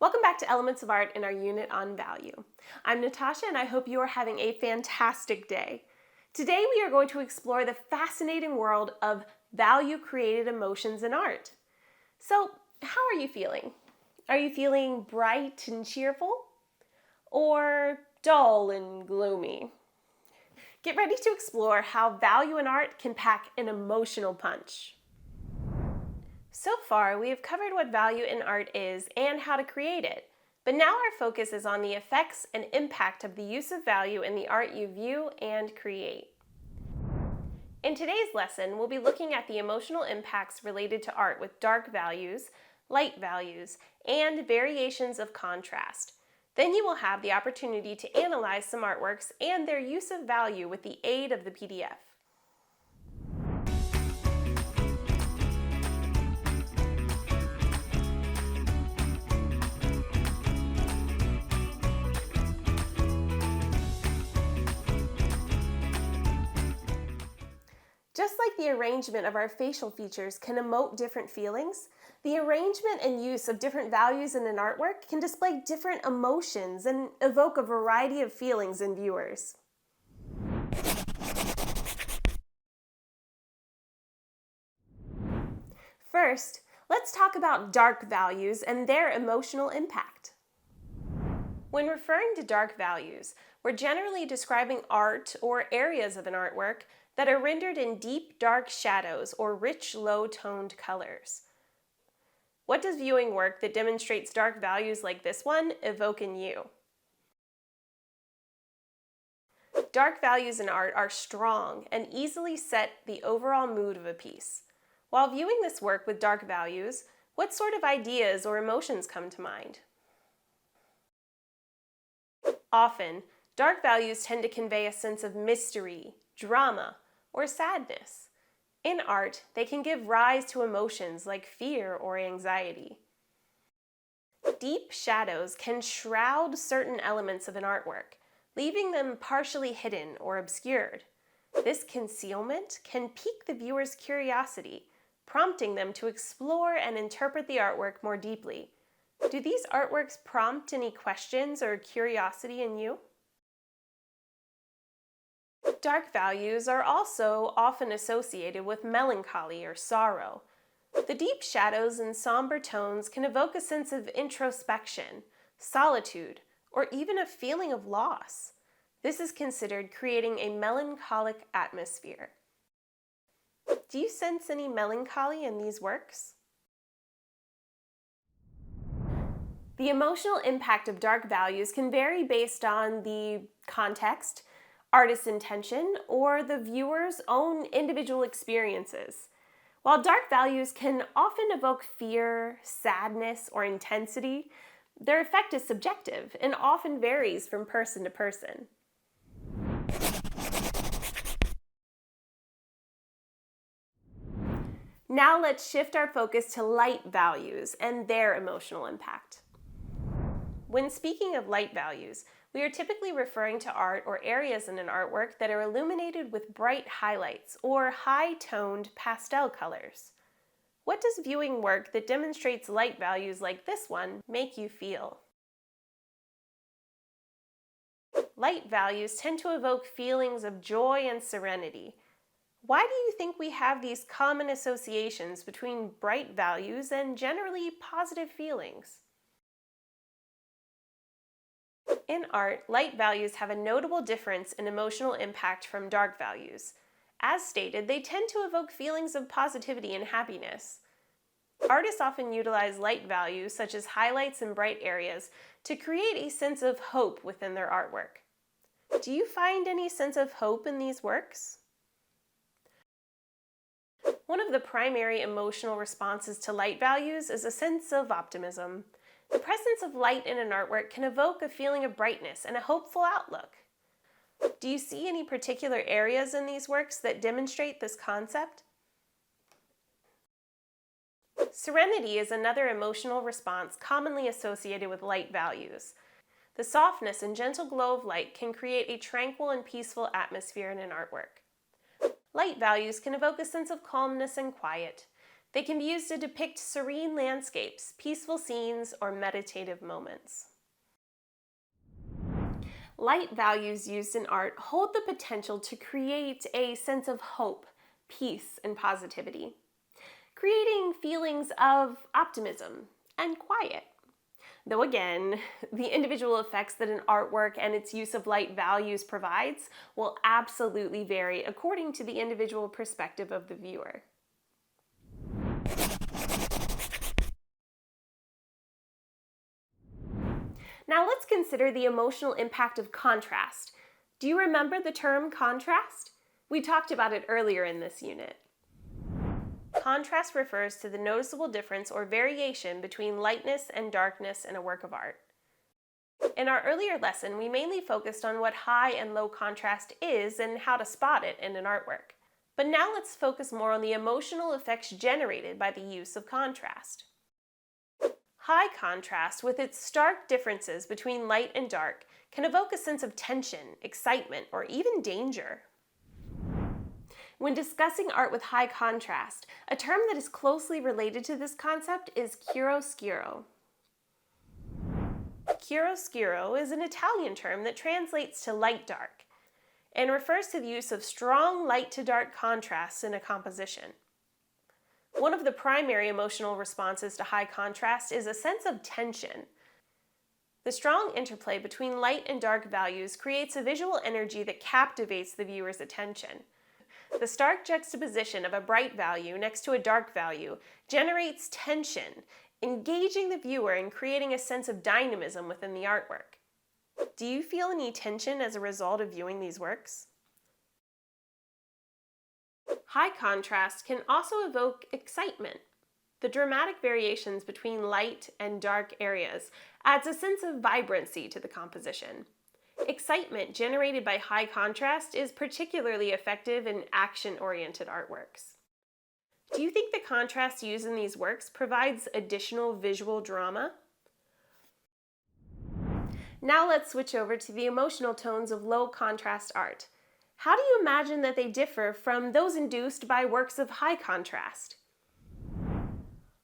Welcome back to Elements of Art in our unit on value. I'm Natasha and I hope you are having a fantastic day. Today we are going to explore the fascinating world of value-created emotions in art. So, how are you feeling? Are you feeling bright and cheerful? Or dull and gloomy? Get ready to explore how value in art can pack an emotional punch. So far, we have covered what value in art is and how to create it, but now our focus is on the effects and impact of the use of value in the art you view and create. In today's lesson, we'll be looking at the emotional impacts related to art with dark values, light values, and variations of contrast. Then you will have the opportunity to analyze some artworks and their use of value with the aid of the PDF. Just like the arrangement of our facial features can emote different feelings, the arrangement and use of different values in an artwork can display different emotions and evoke a variety of feelings in viewers. First, let's talk about dark values and their emotional impact. When referring to dark values, we're generally describing art or areas of an artwork that are rendered in deep, dark shadows or rich, low-toned colors. What does viewing work that demonstrates dark values like this one evoke in you? Dark values in art are strong and easily set the overall mood of a piece. While viewing this work with dark values, what sort of ideas or emotions come to mind? Often, dark values tend to convey a sense of mystery, drama, or sadness. In art, they can give rise to emotions like fear or anxiety. Deep shadows can shroud certain elements of an artwork, leaving them partially hidden or obscured. This concealment can pique the viewer's curiosity, prompting them to explore and interpret the artwork more deeply. Do these artworks prompt any questions or curiosity in you? Dark values are also often associated with melancholy or sorrow. The deep shadows and somber tones can evoke a sense of introspection, solitude, or even a feeling of loss. This is considered creating a melancholic atmosphere. Do you sense any melancholy in these works? The emotional impact of dark values can vary based on the context, artist's intention, or the viewer's own individual experiences. While dark values can often evoke fear, sadness, or intensity, their effect is subjective and often varies from person to person. Now let's shift our focus to light values and their emotional impact. When speaking of light values, we are typically referring to art or areas in an artwork that are illuminated with bright highlights or high-toned pastel colors. What does viewing work that demonstrates light values like this one make you feel? Light values tend to evoke feelings of joy and serenity. Why do you think we have these common associations between bright values and generally positive feelings? In art, light values have a notable difference in emotional impact from dark values. As stated, they tend to evoke feelings of positivity and happiness. Artists often utilize light values, such as highlights and bright areas, to create a sense of hope within their artwork. Do you find any sense of hope in these works? One of the primary emotional responses to light values is a sense of optimism. The presence of light in an artwork can evoke a feeling of brightness and a hopeful outlook. Do you see any particular areas in these works that demonstrate this concept? Serenity is another emotional response commonly associated with light values. The softness and gentle glow of light can create a tranquil and peaceful atmosphere in an artwork. Light values can evoke a sense of calmness and quiet. They can be used to depict serene landscapes, peaceful scenes, or meditative moments. Light values used in art hold the potential to create a sense of hope, peace, and positivity, creating feelings of optimism and quiet. Though again, the individual effects that an artwork and its use of light values provides will absolutely vary according to the individual perspective of the viewer. Now let's consider the emotional impact of contrast. Do you remember the term contrast? We talked about it earlier in this unit. Contrast refers to the noticeable difference or variation between lightness and darkness in a work of art. In our earlier lesson, we mainly focused on what high and low contrast is and how to spot it in an artwork. But now let's focus more on the emotional effects generated by the use of contrast. High contrast, with its stark differences between light and dark, can evoke a sense of tension, excitement, or even danger. When discussing art with high contrast, a term that is closely related to this concept is chiaroscuro. Chiaroscuro is an Italian term that translates to light-dark and refers to the use of strong light-to-dark contrasts in a composition. One of the primary emotional responses to high contrast is a sense of tension. The strong interplay between light and dark values creates a visual energy that captivates the viewer's attention. The stark juxtaposition of a bright value next to a dark value generates tension, engaging the viewer and creating a sense of dynamism within the artwork. Do you feel any tension as a result of viewing these works? High contrast can also evoke excitement. The dramatic variations between light and dark areas adds a sense of vibrancy to the composition. Excitement generated by high contrast is particularly effective in action-oriented artworks. Do you think the contrast used in these works provides additional visual drama? Now let's switch over to the emotional tones of low contrast art. How do you imagine that they differ from those induced by works of high contrast?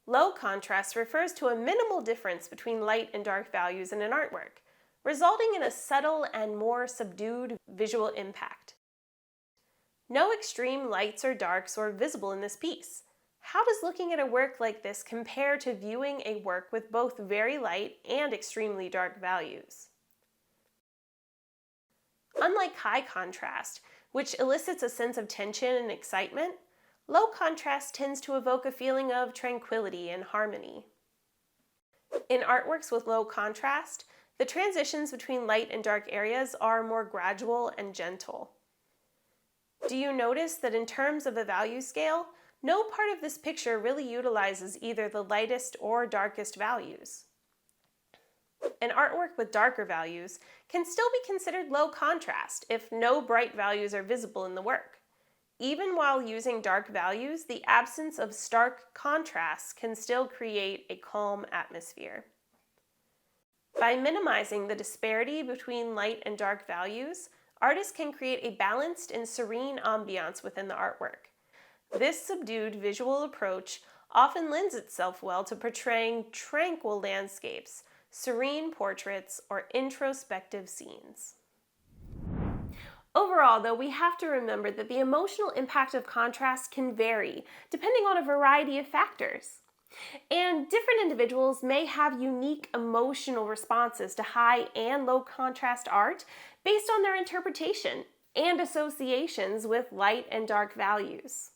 Low contrast refers to a minimal difference between light and dark values in an artwork, resulting in a subtle and more subdued visual impact. No extreme lights or darks are visible in this piece. How does looking at a work like this compare to viewing a work with both very light and extremely dark values? Unlike high contrast, which elicits a sense of tension and excitement, low contrast tends to evoke a feeling of tranquility and harmony. In artworks with low contrast, the transitions between light and dark areas are more gradual and gentle. Do you notice that in terms of a value scale, no part of this picture really utilizes either the lightest or darkest values? An artwork with darker values can still be considered low contrast if no bright values are visible in the work. Even while using dark values, the absence of stark contrasts can still create a calm atmosphere. By minimizing the disparity between light and dark values, artists can create a balanced and serene ambiance within the artwork. This subdued visual approach often lends itself well to portraying tranquil landscapes, serene portraits, or introspective scenes. Overall, though, we have to remember that the emotional impact of contrast can vary depending on a variety of factors. And different individuals may have unique emotional responses to high and low contrast art based on their interpretation and associations with light and dark values.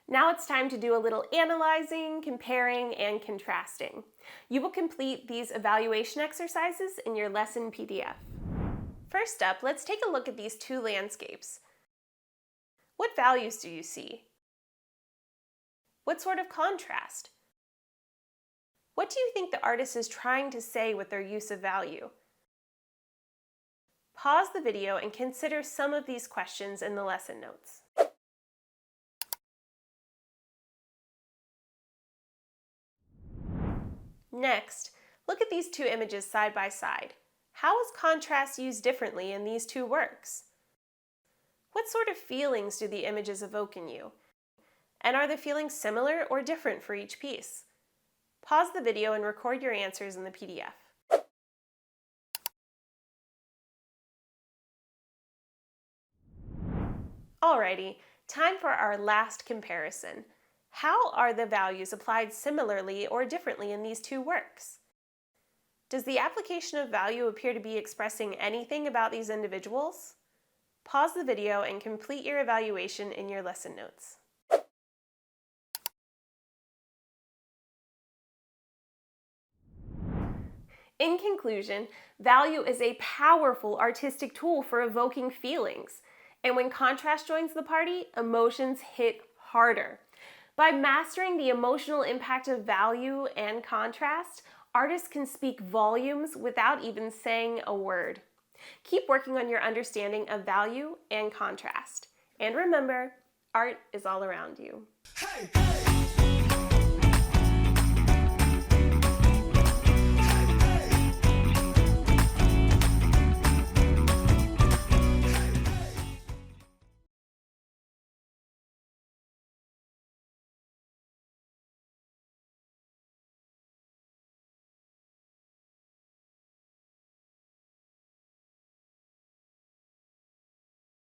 Now it's time to do a little analyzing, comparing, and contrasting. You will complete these evaluation exercises in your lesson PDF. First up, let's take a look at these two landscapes. What values do you see? What sort of contrast? What do you think the artist is trying to say with their use of value? Pause the video and consider some of these questions in the lesson notes. Next, look at these two images side by side. How is contrast used differently in these two works? What sort of feelings do the images evoke in you? And are the feelings similar or different for each piece? Pause the video and record your answers in the PDF. Alrighty, time for our last comparison. How are the values applied similarly or differently in these two works? Does the application of value appear to be expressing anything about these individuals? Pause the video and complete your evaluation in your lesson notes. In conclusion, value is a powerful artistic tool for evoking feelings. And when contrast joins the party, emotions hit harder. By mastering the emotional impact of value and contrast, artists can speak volumes without even saying a word. Keep working on your understanding of value and contrast. And remember, art is all around you. Hey, hey.